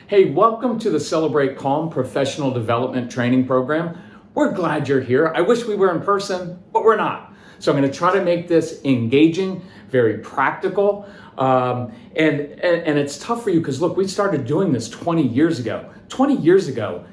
Hey, welcome to the Celebrate Calm Professional Development Training Program. We're glad you're here. I wish we were in person, but we're not. So I'm going to try to make this engaging, very practical, and it's tough for you because look, we started doing this 20 years ago. 20 years ago,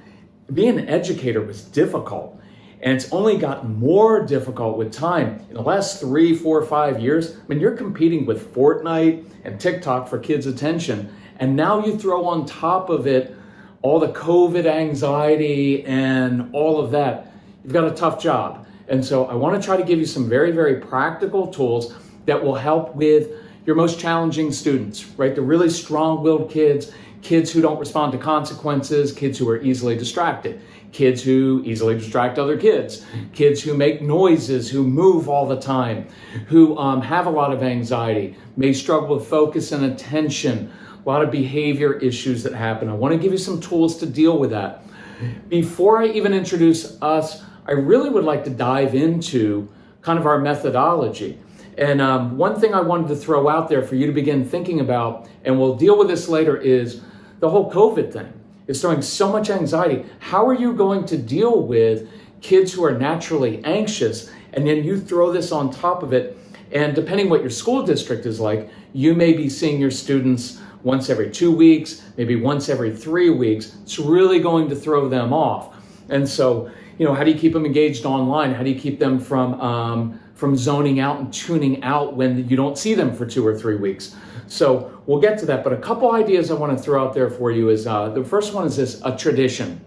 being an educator was difficult, and it's only gotten more difficult with time. In the last 3, 4, 5 years, you're competing with Fortnite and TikTok for kids' attention. And now you throw on top of it all the COVID anxiety and all of that. You've got a tough job. And so I want to try to give you some very, very practical tools that will help with your most challenging students, right? The really strong-willed kids, kids who don't respond to consequences, kids who are easily distracted, kids who easily distract other kids, kids who make noises, who move all the time, who have a lot of anxiety, may struggle with focus and attention, a lot of behavior issues that happen. I want to give you some tools to deal with that. Before I even introduce us, I really would like to dive into kind of our methodology. And one thing I wanted to throw out there for you to begin thinking about, and we'll deal with this later, is the whole COVID thing. It's throwing so much anxiety. How are you going to deal with kids who are naturally anxious, and then you throw this on top of it? And depending what your school district is like, you may be seeing your students once every 2 weeks, maybe once every 3 weeks. It's really going to throw them off. And so, how do you keep them engaged online? How do you keep them from zoning out and tuning out when you don't see them for 2 or 3 weeks? So we'll get to that. But a couple ideas I want to throw out there for you is, the first one is this, a tradition.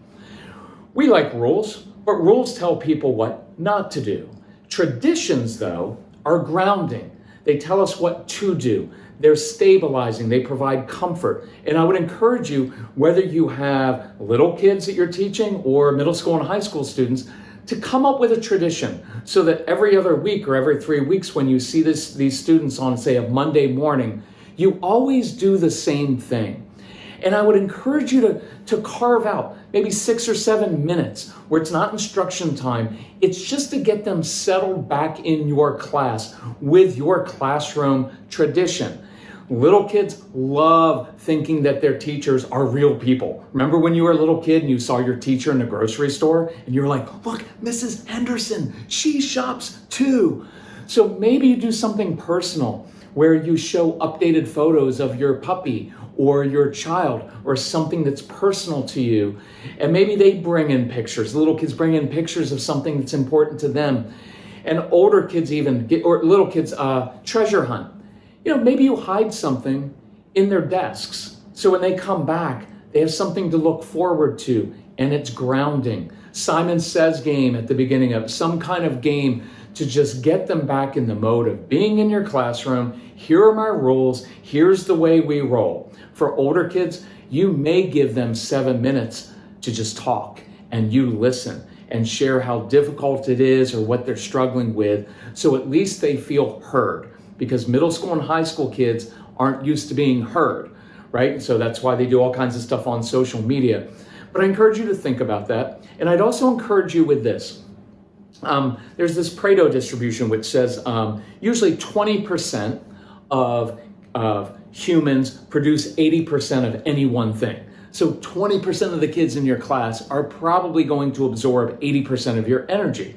We like rules, but rules tell people what not to do. Traditions, though, are grounding. They tell us what to do. They're stabilizing, they provide comfort. And I would encourage you, whether you have little kids that you're teaching or middle school and high school students, to come up with a tradition so that every other week or every 3 weeks when you see these students on, say, a Monday morning, you always do the same thing. And I would encourage you to carve out maybe 6 or 7 minutes where it's not instruction time. It's just to get them settled back in your class with your classroom tradition. Little kids love thinking that their teachers are real people. Remember when you were a little kid and you saw your teacher in the grocery store and you were like, look, Mrs. Henderson, she shops too. So maybe you do something personal where you show updated photos of your puppy or your child or something that's personal to you. And maybe they bring in pictures. Little kids bring in pictures of something that's important to them. And older kids or little kids treasure hunt. Maybe you hide something in their desks. So when they come back, they have something to look forward to, and it's grounding. Simon Says game at the beginning of some kind of game to just get them back in the mode of being in your classroom. Here are my rules. Here's the way we roll. For older kids, you may give them 7 minutes to just talk and you listen and share how difficult it is or what they're struggling with. So at least they feel heard, because middle school and high school kids aren't used to being heard, right? So that's why they do all kinds of stuff on social media. But I encourage you to think about that. And I'd also encourage you with this. There's this Pareto distribution which says usually 20% of humans produce 80% of any one thing. So 20% of the kids in your class are probably going to absorb 80% of your energy.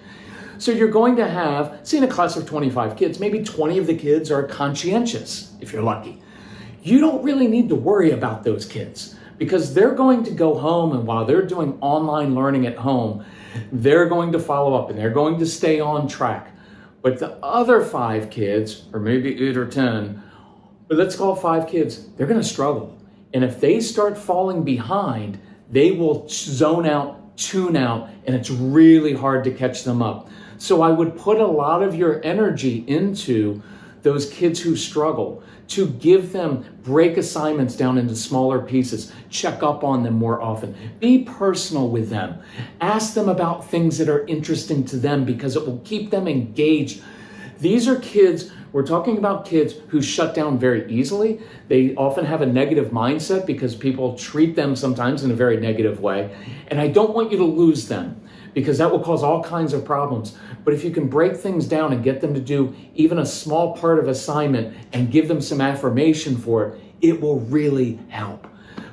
So you're going to have, say in a class of 25 kids, maybe 20 of the kids are conscientious, if you're lucky. You don't really need to worry about those kids because they're going to go home, and while they're doing online learning at home, they're going to follow up and they're going to stay on track. But the other 5 kids, or maybe 8 or 10, but let's call it 5 kids, they're going to struggle. And if they start falling behind, they will zone out, tune out, and it's really hard to catch them up. So I would put a lot of your energy into those kids who struggle, to give them, break assignments down into smaller pieces, check up on them more often, be personal with them, ask them about things that are interesting to them because it will keep them engaged. These are kids, we're talking about kids who shut down very easily. They often have a negative mindset because people treat them sometimes in a very negative way. And I don't want you to lose them, because that will cause all kinds of problems. But if you can break things down and get them to do even a small part of assignment and give them some affirmation for it, it will really help.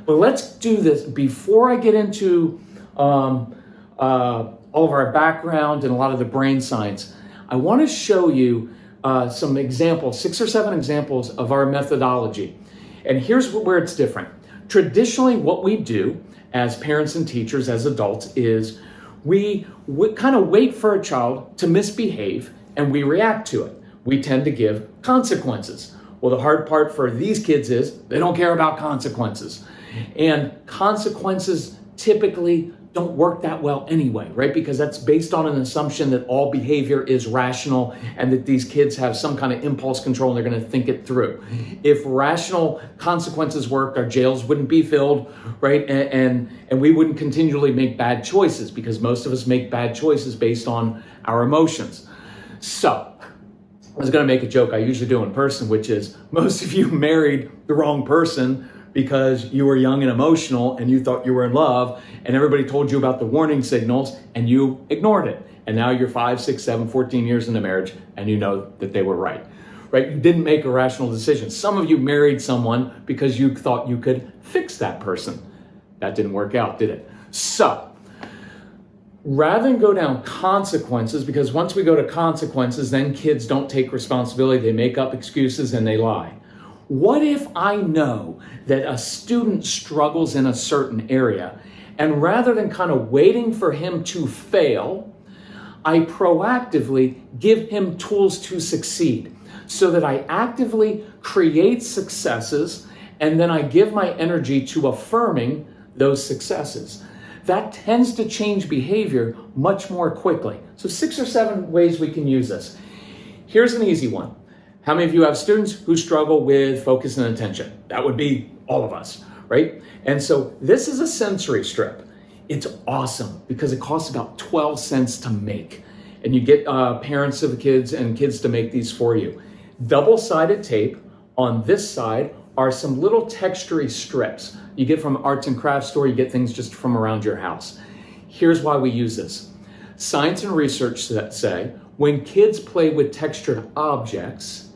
But let's do this before I get into all of our background and a lot of the brain science. I want to show you some examples, 6 or 7 examples of our methodology. And here's where it's different. Traditionally, what we do as parents and teachers, as adults, is we kind of wait for a child to misbehave and we react to it. We tend to give consequences. Well, the hard part for these kids is they don't care about consequences. And consequences typically don't work that well anyway, right? Because that's based on an assumption that all behavior is rational and that these kids have some kind of impulse control and they're going to think it through. If rational consequences worked, our jails wouldn't be filled, right? And we wouldn't continually make bad choices because most of us make bad choices based on our emotions. So I was going to make a joke I usually do in person, which is most of you married the wrong person because you were young and emotional and you thought you were in love and everybody told you about the warning signals and you ignored it. And now you're 5, 6, 7, 14 years into marriage and you know that they were right? You didn't make a rational decision. Some of you married someone because you thought you could fix that person. That didn't work out, did it? So rather than go down consequences, because once we go to consequences, then kids don't take responsibility, they make up excuses and they lie. What if I know that a student struggles in a certain area, and rather than kind of waiting for him to fail, I proactively give him tools to succeed so that I actively create successes and then I give my energy to affirming those successes? That tends to change behavior much more quickly. So 6 or 7 ways we can use this. Here's an easy one. How many of you have students who struggle with focus and attention? That would be all of us, right? And so this is a sensory strip. It's awesome because it costs about 12 cents to make. And you get parents of the kids and kids to make these for you. Double-sided tape. On this side are some little textury strips. You get from arts and crafts store, you get things just from around your house. Here's why we use this. Science and research that say when kids play with textured objects,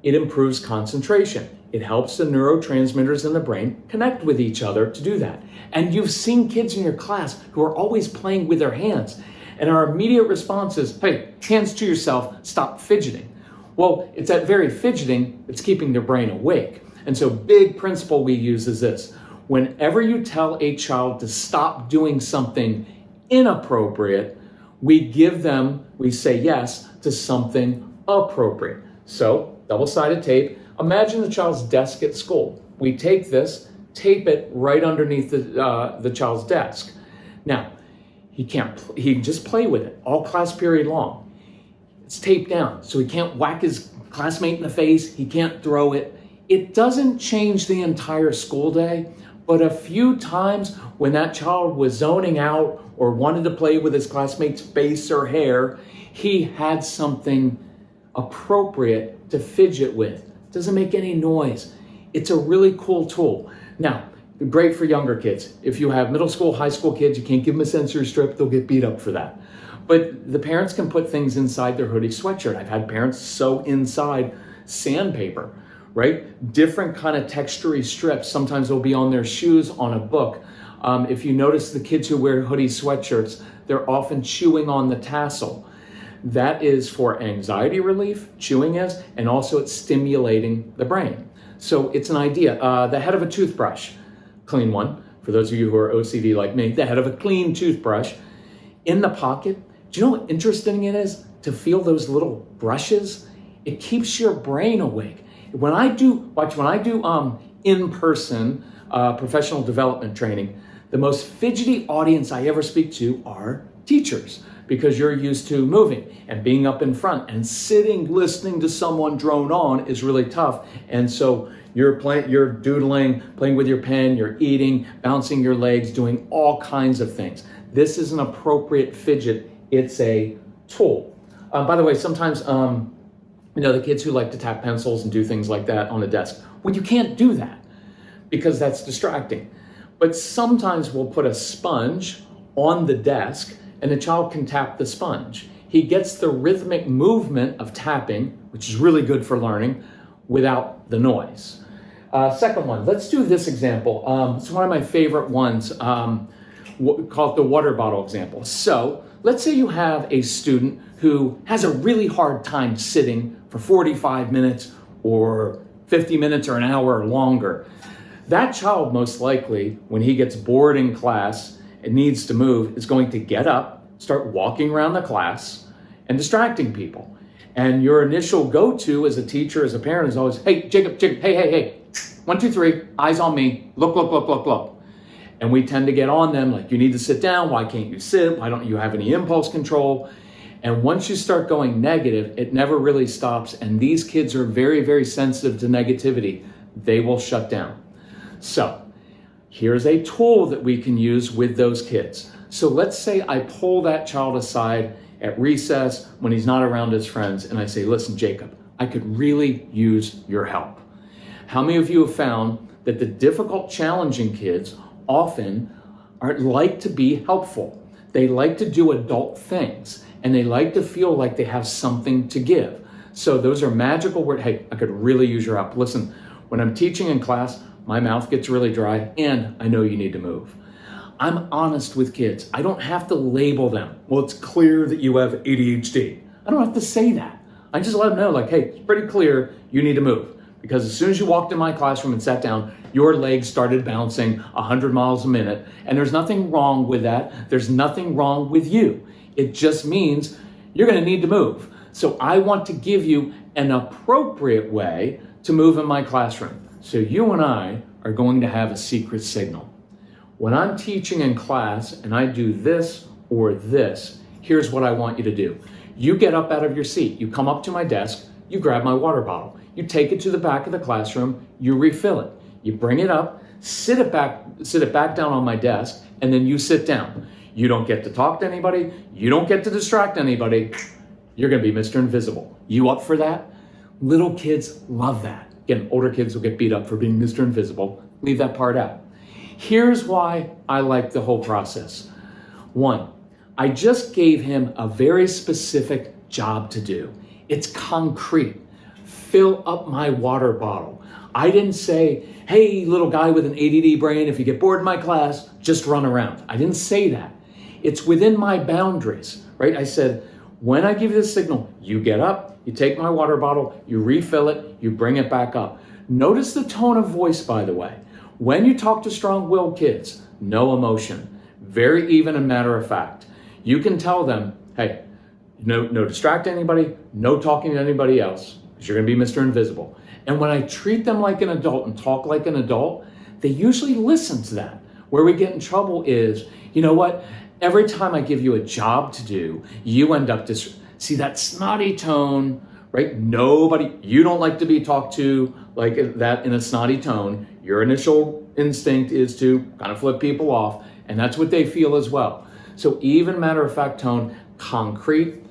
it improves concentration. It helps the neurotransmitters in the brain connect with each other to do that. And you've seen kids in your class who are always playing with their hands. And our immediate response is, hey, hands to yourself, stop fidgeting. Well, it's that very fidgeting that's keeping their brain awake. And so big principle we use is this. Whenever you tell a child to stop doing something inappropriate, we say yes to something appropriate. So double-sided tape. Imagine the child's desk at school. We take this, tape it right underneath the child's desk. Now, he can just play with it all class period long. It's taped down, so he can't whack his classmate in the face. He can't throw it. It doesn't change the entire school day, but a few times when that child was zoning out or wanted to play with his classmate's face or hair, he had something appropriate to fidget with. Doesn't make any noise. It's a really cool tool. Now, great for younger kids. If you have middle school, high school kids, you can't give them a sensory strip, they'll get beat up for that. But the parents can put things inside their hoodie sweatshirt. I've had parents sew inside sandpaper, right? Different kind of textury strips. Sometimes they'll be on their shoes, on a book. If you notice the kids who wear hoodie sweatshirts, they're often chewing on the tassel. That is for anxiety relief, chewing is, and also it's stimulating the brain. So it's an idea. The head of a toothbrush, clean one. For those of you who are OCD like me, the head of a clean toothbrush in the pocket. Do you know what interesting it is to feel those little brushes? It keeps your brain awake. When I do in-person professional development training, the most fidgety audience I ever speak to are teachers, because you're used to moving and being up in front, and sitting listening to someone drone on is really tough. And so you're doodling, playing with your pen, you're eating, bouncing your legs, doing all kinds of things. This is an appropriate fidget. It's a tool. By the way, sometimes the kids who like to tap pencils and do things like that on a desk, well, you can't do that because that's distracting. But sometimes we'll put a sponge on the desk and the child can tap the sponge. He gets the rhythmic movement of tapping, which is really good for learning, without the noise. Second one, let's do this example. It's one of my favorite ones, called the water bottle example. So let's say you have a student who has a really hard time sitting for 45 minutes or 50 minutes or an hour or longer. That child most likely, when he gets bored in class and needs to move, is going to get up, start walking around the class and distracting people. And your initial go-to as a teacher, as a parent, is always, hey, Jacob, hey, 1, 2, 3, eyes on me, look. And we tend to get on them like, you need to sit down, why can't you sit, why don't you have any impulse control? And once you start going negative, it never really stops. And these kids are very, very sensitive to negativity. They will shut down. So here's a tool that we can use with those kids. So let's say I pull that child aside at recess when he's not around his friends, and I say, listen, Jacob, I could really use your help. How many of you have found that the difficult, challenging kids often like to be helpful? They like to do adult things, and they like to feel like they have something to give. So those are magical words. Hey, I could really use your help. Listen, when I'm teaching in class, my mouth gets really dry, and I know you need to move. I'm honest with kids. I don't have to label them. Well, it's clear that you have ADHD. I don't have to say that. I just let them know, like, hey, it's pretty clear you need to move. Because as soon as you walked in my classroom and sat down, your legs started bouncing 100 miles a minute. And there's nothing wrong with that. There's nothing wrong with you. It just means you're going to need to move. So I want to give you an appropriate way to move in my classroom. So you and I are going to have a secret signal. When I'm teaching in class and I do this or this, here's what I want you to do. You get up out of your seat. You come up to my desk. You grab my water bottle. You take it to the back of the classroom. You refill it. You bring it up, sit it back down on my desk, and then you sit down. You don't get to talk to anybody. You don't get to distract anybody. You're going to be Mr. Invisible. You up for that? Little kids love that. Again, older kids will get beat up for being Mr. Invisible. Leave that part out. Here's why I like the whole process. One, I just gave him a very specific job to do. It's concrete. Fill up my water bottle. I didn't say, hey, little guy with an ADD brain, if you get bored in my class, just run around. I didn't say that. It's within my boundaries, right? I said, when I give you this signal, you get up, you take my water bottle, you refill it, you bring it back up. Notice the tone of voice, by the way. When you talk to strong-willed kids, no emotion, very even and matter of fact. You can tell them, hey, no distract anybody, no talking to anybody else, because you're going to be Mr. Invisible. And when I treat them like an adult and talk like an adult, they usually listen to that. Where we get in trouble is, you know what? Every time I give you a job to do, you end up see that snotty tone, right? You don't like to be talked to like that in a snotty tone. Your initial instinct is to kind of flip people off, and that's what they feel as well. So even matter-of-fact tone, concrete.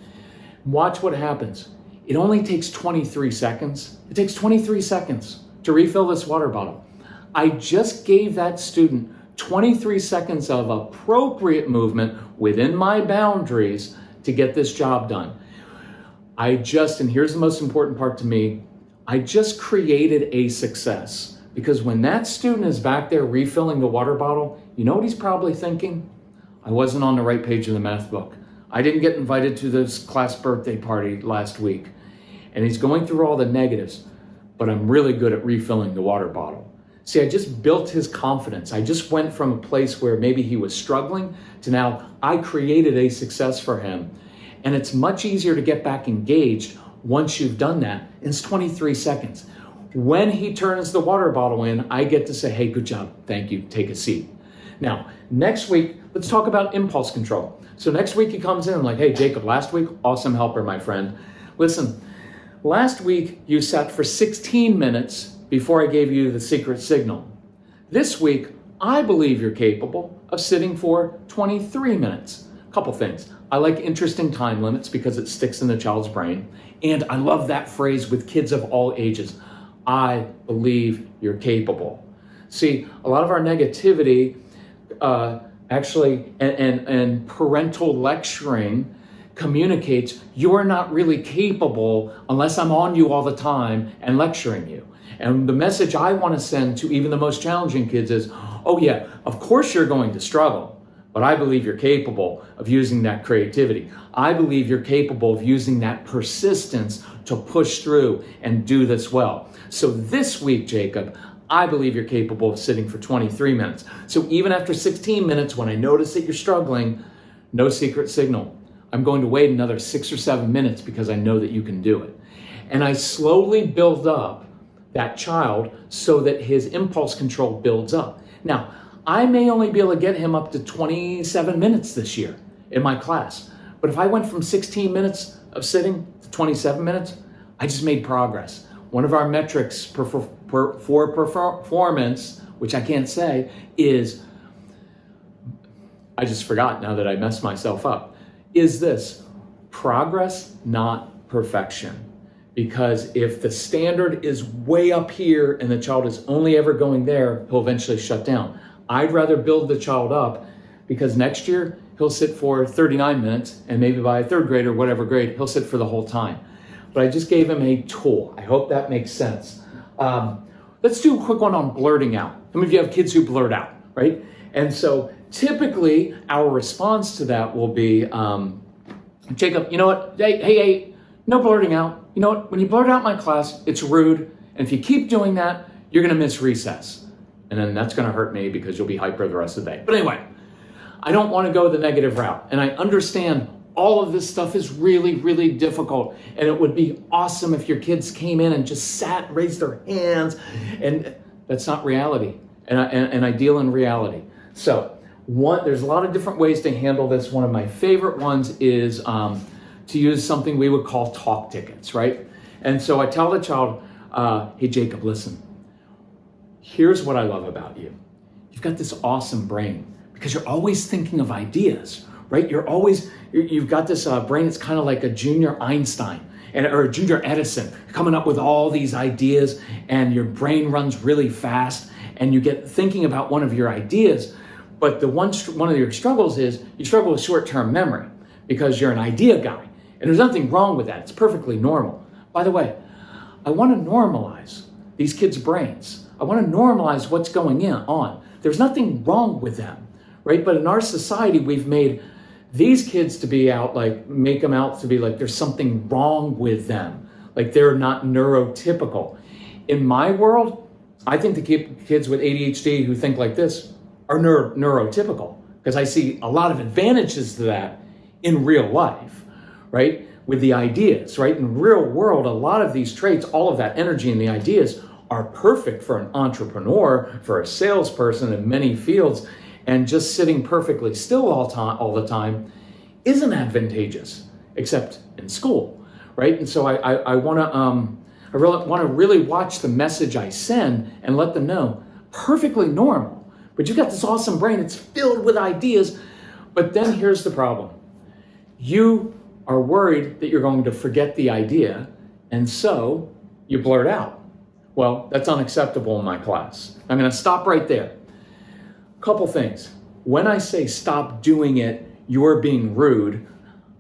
Watch what happens. It only takes 23 seconds. It takes 23 seconds to refill this water bottle. I just gave that student 23 seconds of appropriate movement within my boundaries to get this job done. And here's the most important part to me, I just created a success. Because when that student is back there refilling the water bottle, you know what he's probably thinking? I wasn't on the right page of the math book. I didn't get invited to this class birthday party last week. And he's going through all the negatives, but I'm really good at refilling the water bottle. See, I just built his confidence. I just went from a place where maybe he was struggling to now I created a success for him. And it's much easier to get back engaged once you've done that. It's 23 seconds. When he turns the water bottle in, I get to say, hey, good job. Thank you. Take a seat. Now, next week, let's talk about impulse control. So next week he comes in like, hey, Jacob, last week, awesome helper, my friend. Listen, last week you sat for 16 minutes before I gave you the secret signal. This week, I believe you're capable of sitting for 23 minutes. A couple things. I like interesting time limits because it sticks in the child's brain. And I love that phrase with kids of all ages. I believe you're capable. See, a lot of our negativity and parental lecturing communicates you're not really capable unless I'm on you all the time and lecturing you. And the message I want to send to even the most challenging kids is, oh yeah, of course you're going to struggle, but I believe you're capable of using that creativity. I believe you're capable of using that persistence to push through and do this well. So this week, Jacob, I believe you're capable of sitting for 23 minutes. So even after 16 minutes, when I notice that you're struggling, no secret signal. I'm going to wait another 6 or 7 minutes because I know that you can do it. And I slowly build up that child so that his impulse control builds up. Now, I may only be able to get him up to 27 minutes this year in my class. But if I went from 16 minutes of sitting to 27 minutes, I just made progress. One of our metrics for performance, which I can't say, is, I just forgot now that I messed myself up, is this: progress, not perfection. Because if the standard is way up here and the child is only ever going there, he'll eventually shut down. I'd rather build the child up, because next year he'll sit for 39 minutes, and maybe by third grade or whatever grade, he'll sit for the whole time. But I just gave him a tool. I hope that makes sense. Let's do a quick one on blurting out. Some of you have kids who blurt out, right? And so typically our response to that will be, Jacob, you know what? Hey, no blurting out. You know what? When you blurt out in my class, it's rude. And if you keep doing that, you're going to miss recess. And then that's going to hurt me because you'll be hyper the rest of the day. But anyway, I don't want to go the negative route. And I understand all of this stuff is really, really difficult. And it would be awesome if your kids came in and just sat, raised their hands. And that's not reality. And I deal in reality. So there's a lot of different ways to handle this. One of my favorite ones is to use something we would call talk tickets, right? And so I tell the child, hey, Jacob, listen, here's what I love about you. You've got this awesome brain because you're always thinking of ideas, right? You've got this brain that's kind of like a junior Einstein or a junior Edison, coming up with all these ideas, and your brain runs really fast and you get thinking about one of your ideas. But one of your struggles is you struggle with short-term memory because you're an idea guy. And there's nothing wrong with that. It's perfectly normal. By the way, I want to normalize these kids' brains. I want to normalize what's going on. There's nothing wrong with them, right? But in our society, we've made these kids to be make them out to be like there's something wrong with them, like they're not neurotypical. In my world, I think the kids with ADHD who think like this are neurotypical, because I see a lot of advantages to that in real life, right? With the ideas, right? In real world, a lot of these traits, all of that energy and the ideas are perfect for an entrepreneur, for a salesperson in many fields, and just sitting perfectly still all the time isn't advantageous, except in school, right? And so I want to really watch the message I send and let them know, perfectly normal, but you've got this awesome brain, it's filled with ideas. But then here's the problem. You are worried that you're going to forget the idea, and so you blurt out. Well, that's unacceptable in my class. I'm going to stop right there. Couple things. When I say stop doing it, you're being rude,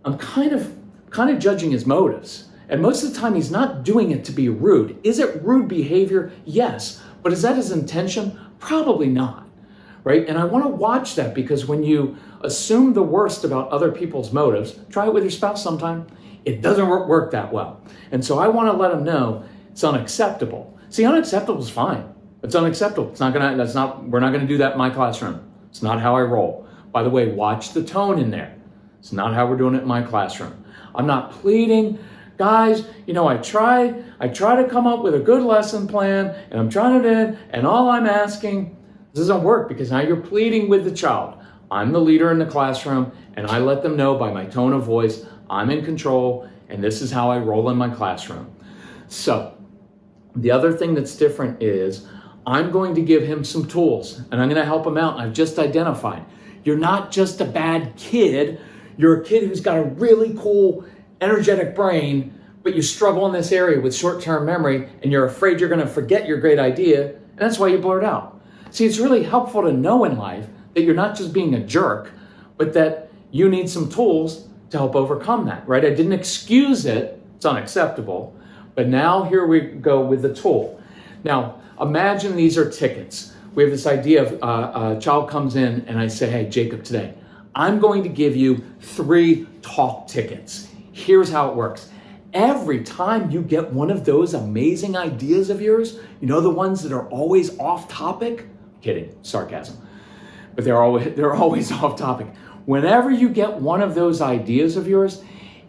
I'm kind of judging his motives. And most of the time he's not doing it to be rude. Is it rude behavior? Yes. But is that his intention? Probably not. Right? And I want to watch that, because when you assume the worst about other people's motives, try it with your spouse sometime, it doesn't work that well. And so I want to let them know it's unacceptable. See, unacceptable is fine. It's unacceptable. We're not going to do that in my classroom. It's not how I roll. By the way, watch the tone in there. It's not how we're doing it in my classroom. I'm not pleading. Guys, I try to come up with a good lesson plan, and I'm trying to, and all I'm asking, this doesn't work, because now you're pleading with the child. I'm the leader in the classroom, and I let them know by my tone of voice, I'm in control, and this is how I roll in my classroom. So the other thing that's different is I'm going to give him some tools, and I'm going to help him out. I've just identified, you're not just a bad kid. You're a kid who's got a really cool, energetic brain, but you struggle in this area with short-term memory, and you're afraid you're going to forget your great idea, and that's why you blurt out. See, it's really helpful to know in life that you're not just being a jerk, but that you need some tools to help overcome that, right? I didn't excuse it. It's unacceptable. But now here we go with the tool. Now, imagine these are tickets. We have this idea of a child comes in and I say, hey, Jacob, today, I'm going to give you 3 talk tickets. Here's how it works. Every time you get one of those amazing ideas of yours, you know, the ones that are always off topic, kidding, sarcasm, but they're always off topic. Whenever you get one of those ideas of yours,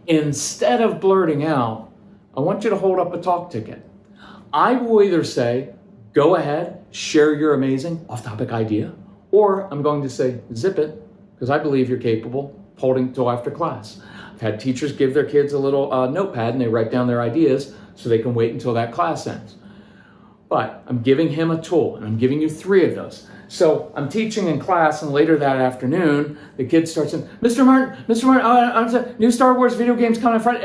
instead of blurting out, I want you to hold up a talk ticket. I will either say, go ahead, share your amazing off-topic idea, or I'm going to say, zip it, because I believe you're capable of holding till after class. I've had teachers give their kids a little notepad and they write down their ideas so they can wait until that class ends. But I'm giving him a tool, and I'm giving you 3 of those. So I'm teaching in class, and later that afternoon, the kid starts saying, Mr. Martin, new Star Wars video games coming in front.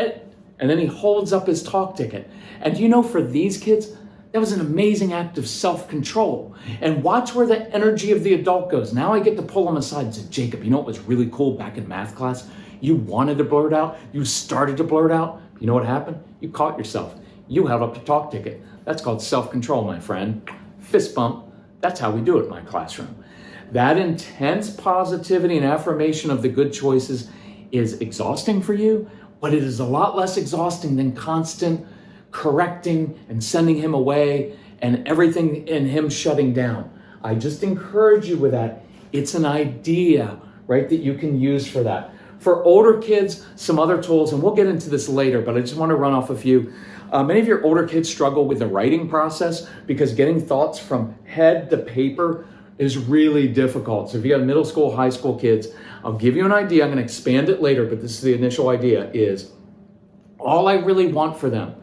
And then he holds up his talk ticket. And you know, for these kids, that was an amazing act of self-control. And watch where the energy of the adult goes. Now I get to pull him aside and say, Jacob, you know what was really cool back in math class? You wanted to blurt out. You started to blurt out. You know what happened? You caught yourself. You held up the talk ticket. That's called self-control, my friend. Fist bump. That's how we do it in my classroom. That intense positivity and affirmation of the good choices is exhausting for you, but it is a lot less exhausting than constant correcting and sending him away and everything in him shutting down. I just encourage you with that. It's an idea, right, that you can use for that. For older kids, some other tools, and we'll get into this later, but I just want to run off a few. Many of your older kids struggle with the writing process because getting thoughts from head to paper is really difficult. So if you have middle school, high school kids, I'll give you an idea. I'm going to expand it later, but this is the initial idea, is all I really want for them.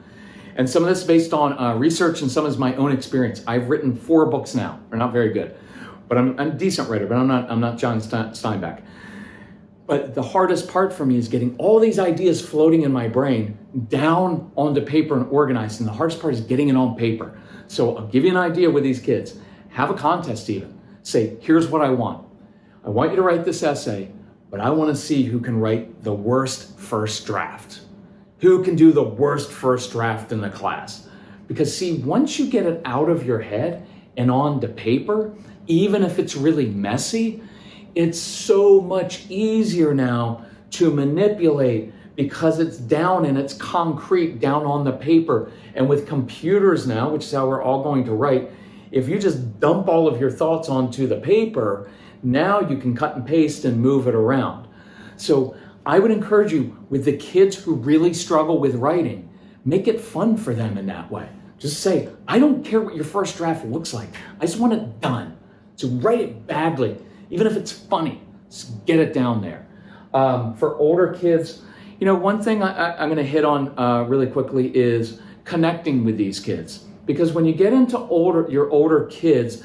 And some of this is based on research and some is my own experience. I've written 4 books now. They're not very good, but I'm a decent writer, but I'm not John Steinbeck. But the hardest part for me is getting all these ideas floating in my brain down onto paper and organized. And the hardest part is getting it on paper. So I'll give you an idea with these kids. Have a contest even. Say, here's what I want. I want you to write this essay, but I want to see who can write the worst first draft. Who can do the worst first draft in the class? Because see, once you get it out of your head and onto paper, even if it's really messy, it's so much easier now to manipulate because it's down and it's concrete down on the paper. And with computers now, which is how we're all going to write, if you just dump all of your thoughts onto the paper, now you can cut and paste and move it around. So I would encourage you, with the kids who really struggle with writing, make it fun for them in that way. Just say, I don't care what your first draft looks like. I just want it done. So write it badly. Even if it's funny, just get it down there. For older kids, you know, one thing I'm going to hit on really quickly is connecting with these kids. Because when you get into your older kids,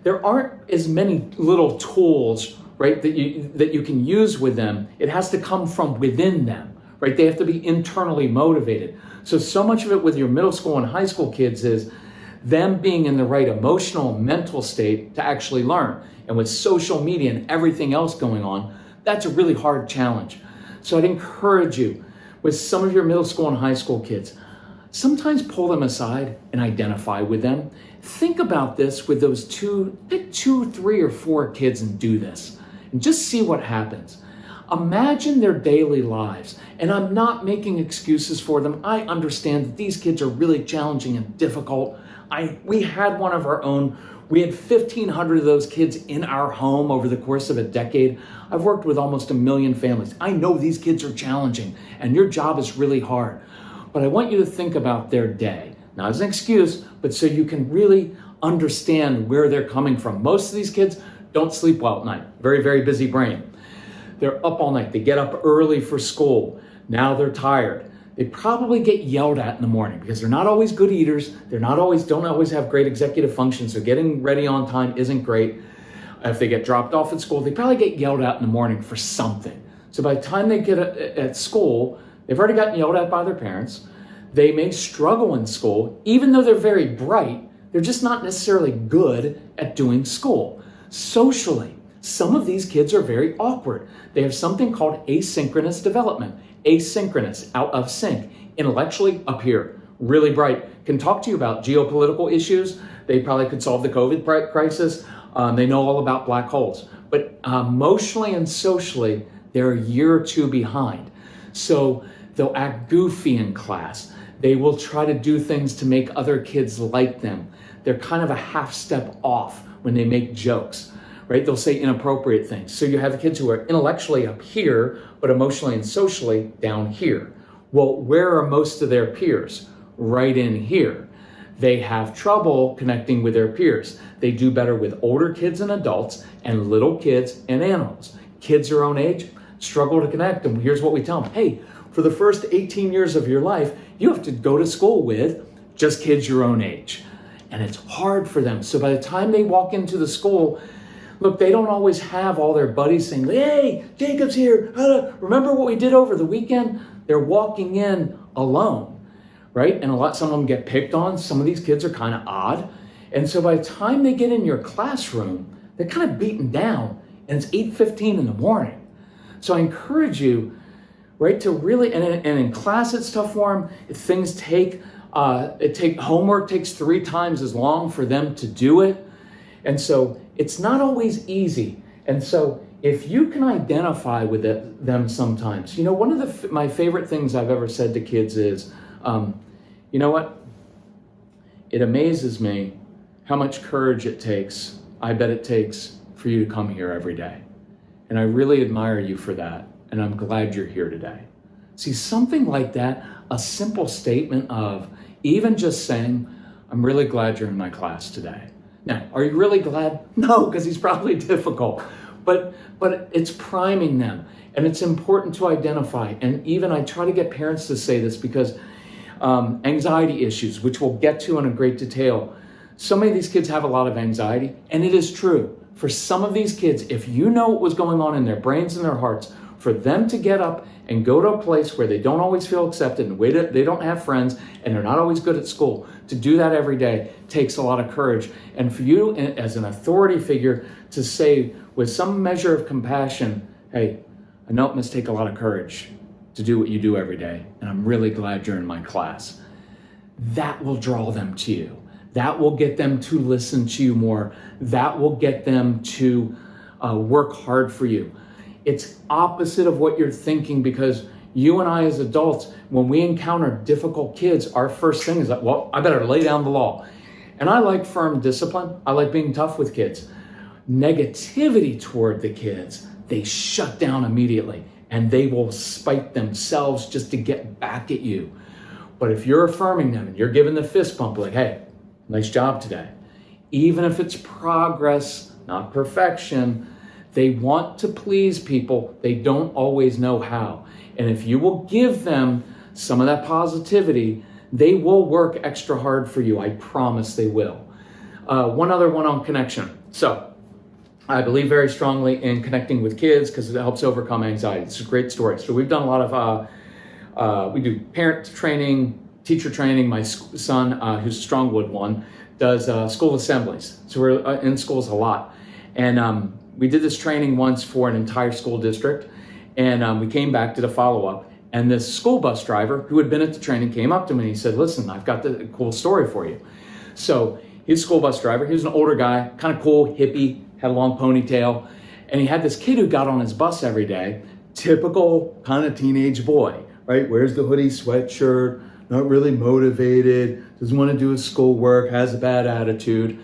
there aren't as many little tools, right, that you can use with them. It has to come from within them, right? They have to be internally motivated. So much of it with your middle school and high school kids is them being in the right emotional and mental state to actually learn. And with social media and everything else going on, that's a really hard challenge. So I'd encourage you, with some of your middle school and high school kids, sometimes pull them aside and identify with them. Think about this with those pick 2, 3, or 4 kids and do this. And just see what happens. Imagine their daily lives. And I'm not making excuses for them. I understand that these kids are really challenging and difficult. We had one of our own. We had 1,500 of those kids in our home over the course of a decade. I've worked with almost 1 million families. I know these kids are challenging and your job is really hard. But I want you to think about their day, not as an excuse, but so you can really understand where they're coming from. Most of these kids don't sleep well at night. Very, very busy brain. They're up all night. They get up early for school. Now they're tired. They probably get yelled at in the morning because they're not always good eaters. Don't always have great executive function. So getting ready on time isn't great. If they get dropped off at school, they probably get yelled at in the morning for something. So by the time they get at school, they've already gotten yelled at by their parents. They may struggle in school. Even though they're very bright, they're just not necessarily good at doing school. Socially, Some of these kids are very awkward. They have something called asynchronous development. Asynchronous, out of sync. Intellectually, up here, really bright. Can talk to you about geopolitical issues. They probably could solve the COVID crisis. They know all about black holes. But emotionally and socially, they're a year or two behind. So they'll act goofy in class. They will try to do things to make other kids like them. They're kind of a half step off when they make jokes, right? They'll say inappropriate things. So you have the kids who are intellectually up here, but emotionally and socially down here. Well, where are most of their peers? Right in here. They have trouble connecting with their peers. They do better with older kids and adults and little kids and animals. Kids your own age struggle to connect, and here's what we tell them. Hey, for the first 18 years of your life, you have to go to school with just kids your own age. And it's hard for them. So by the time they walk into the school, look, they don't always have all their buddies saying, hey, Jacob's here. Remember what we did over the weekend? They're walking in alone, right? And some of them get picked on. Some of these kids are kind of odd. And so by the time they get in your classroom, they're kind of beaten down, and it's 8:15 in the morning. So I encourage you, right, to really, and in class it's tough for them. If things take, homework takes 3 times as long for them to do it. And so it's not always easy. And so if you can identify with them sometimes, one of my favorite things I've ever said to kids is, you know what? It amazes me how much courage it takes, I bet it takes, for you to come here every day. And I really admire you for that. And I'm glad you're here today. See, something like that, a simple statement of even just saying, I'm really glad you're in my class today. Now, are you really glad? No, because he's probably difficult. But it's priming them. And it's important to identify. And even I try to get parents to say this because anxiety issues, which we'll get to in great detail. So many of these kids have a lot of anxiety. And it is true. For some of these kids, if you know what was going on in their brains and their hearts, for them to get up and go to a place where they don't always feel accepted and they don't have friends and they're not always good at school, to do that every day takes a lot of courage. And for you as an authority figure to say with some measure of compassion, hey, I know it must take a lot of courage to do what you do every day, and I'm really glad you're in my class. That will draw them to you. That will get them to listen to you more. That will get them to work hard for you. It's opposite of what you're thinking, because you and I as adults, when we encounter difficult kids, our first thing is like, well, I better lay down the law. And I like firm discipline. I like being tough with kids. Negativity toward the kids, they shut down immediately and they will spite themselves just to get back at you. But if you're affirming them and you're giving the fist bump like, hey, nice job today. Even if it's progress, not perfection, they want to please people. They don't always know how. And if you will give them some of that positivity, they will work extra hard for you. I promise they will. One other one on connection. So I believe very strongly in connecting with kids because it helps overcome anxiety. It's a great story. So we've done a lot of, we do parent training, teacher training. My son, who's a Strongwood one, does school assemblies. So we're in schools a lot. And we did this training once for an entire school district. And we came back, did a follow-up. And this school bus driver who had been at the training came up to me and he said, listen, I've got the cool story for you. So his school bus driver, he was an older guy, kind of cool, hippie, had a long ponytail. And he had this kid who got on his bus every day, typical kind of teenage boy, right? Wears the hoodie sweatshirt, not really motivated, doesn't want to do his schoolwork, has a bad attitude.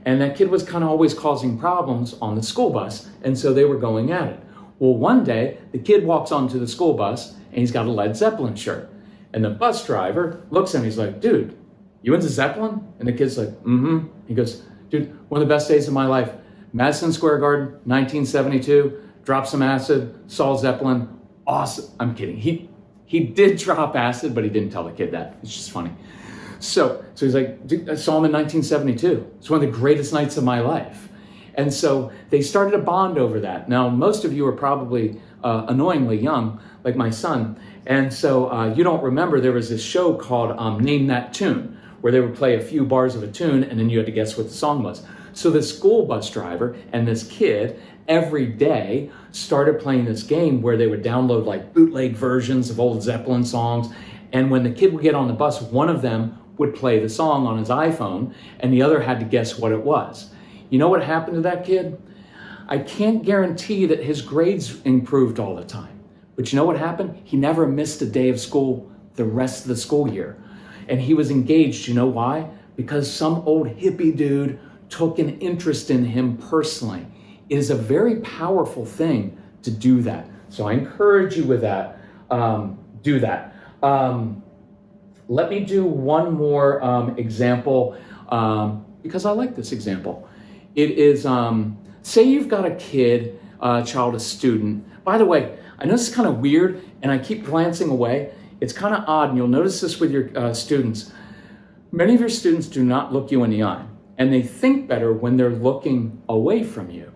And that kid was kind of always causing problems on the school bus. And so they were going at it. Well, one day the kid walks onto the school bus and he's got a Led Zeppelin shirt. And the bus driver looks at him, he's like, dude, you into Zeppelin? And the kid's like, mm-hmm. He goes, dude, one of the best days of my life. Madison Square Garden, 1972, dropped some acid, saw Zeppelin, awesome. I'm kidding. He did drop acid, but he didn't tell the kid that. It's just funny. So he's like, dude, I saw him in 1972. It's one of the greatest nights of my life. And so they started a bond over that. Now, most of you are probably annoyingly young, like my son. And so you don't remember there was this show called Name That Tune, where they would play a few bars of a tune and then you had to guess what the song was. So the school bus driver and this kid every day started playing this game where they would download like bootleg versions of old Zeppelin songs. And when the kid would get on the bus, one of them would play the song on his iPhone and the other had to guess what it was. You know what happened to that kid? I can't guarantee that his grades improved all the time. But you know what happened? He never missed a day of school the rest of the school year. And he was engaged. You know why? Because some old hippie dude took an interest in him personally. It is a very powerful thing to do that. So I encourage you with that. Do that. Let me do one more example because I like this example. It is, say you've got a kid, a child, a student. By the way, I know this is kind of weird and I keep glancing away. It's kind of odd, and you'll notice this with your students. Many of your students do not look you in the eye, and they think better when they're looking away from you.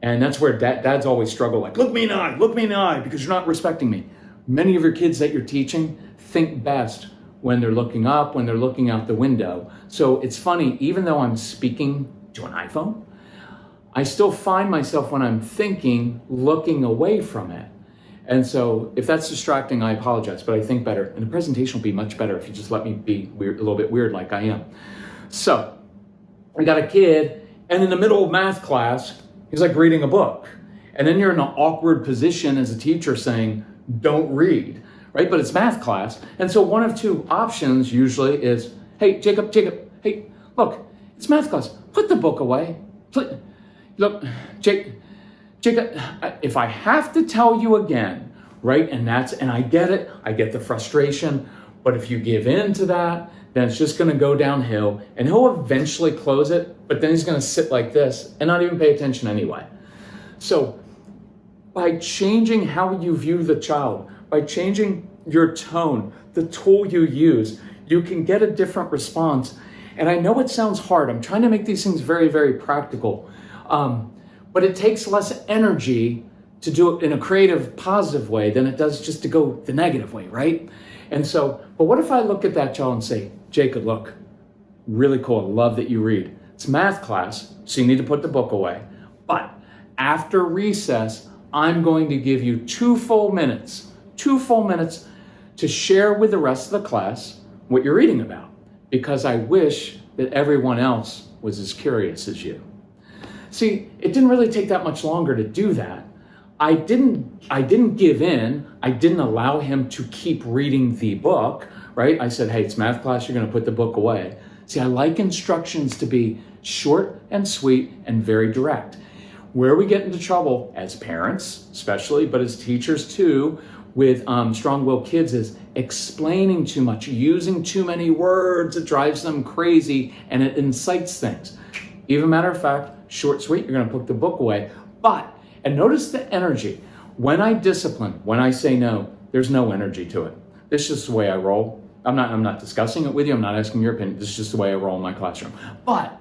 And that's where dads always struggle, like, look me in the eye, because you're not respecting me. Many of your kids that you're teaching think best when they're looking up, when they're looking out the window. So it's funny, even though I'm speaking to an iPhone, I still find myself when I'm thinking, looking away from it. And so if that's distracting, I apologize, but I think better. And the presentation will be much better if you just let me be weird, a little bit weird like I am. So I got a kid, and in the middle of math class, he's like reading a book. And then you're in an awkward position as a teacher saying, don't read, right? But it's math class. And so one of two options usually is, hey, Jacob, hey, look, it's math class. Put the book away. Look, Jacob, if I have to tell you again, right? And I get it. I get the frustration. But if you give in to that, then it's just going to go downhill and he'll eventually close it. But then he's going to sit like this and not even pay attention anyway. So by changing how you view the child, by changing your tone, the tool you use, you can get a different response. And I know it sounds hard. I'm trying to make these things very, very practical. But it takes less energy to do it in a creative, positive way than it does just to go the negative way, right? And so, but what if I look at that child and say, Jacob, look, really cool. I love that you read. It's math class, so you need to put the book away. But after recess, I'm going to give you 2 full minutes to share with the rest of the class what you're reading about, because I wish that everyone else was as curious as you. See, it didn't really take that much longer to do that. I didn't give in. I didn't allow him to keep reading the book, right? I said, hey, it's math class. You're going to put the book away. See, I like instructions to be short and sweet and very direct. Where we get into trouble as parents, especially, but as teachers too, with strong-willed kids is explaining too much, using too many words. It drives them crazy and it incites things. Even matter of fact, short, sweet, you're going to put the book away. And notice the energy. When I discipline, when I say no, there's no energy to it. This is just the way I roll. I'm not discussing it with you. I'm not asking your opinion. This is just the way I roll in my classroom. But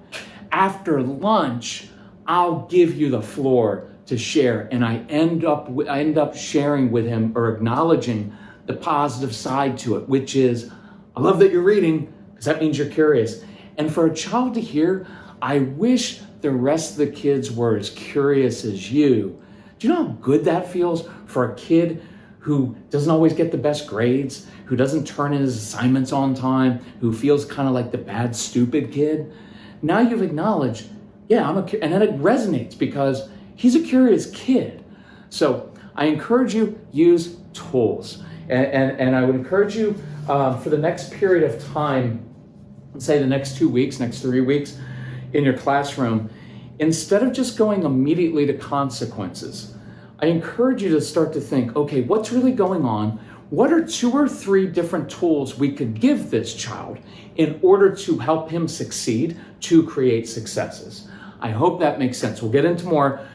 after lunch, I'll give you the floor to share. And I end up sharing with him or acknowledging the positive side to it, which is, I love that you're reading, because that means you're curious. And for a child to hear, I wish the rest of the kids were as curious as you. Do you know how good that feels for a kid who doesn't always get the best grades, who doesn't turn in his assignments on time, who feels kind of like the bad, stupid kid? Now you've acknowledged, yeah, and then it resonates because he's a curious kid. So I encourage you, use tools. And I would encourage you for the next period of time, let's say the next 2 weeks, next 3 weeks, in your classroom, instead of just going immediately to consequences, I encourage you to start to think, okay, what's really going on? What are 2 or 3 different tools we could give this child in order to help him succeed, to create successes? I hope that makes sense. We'll get into more.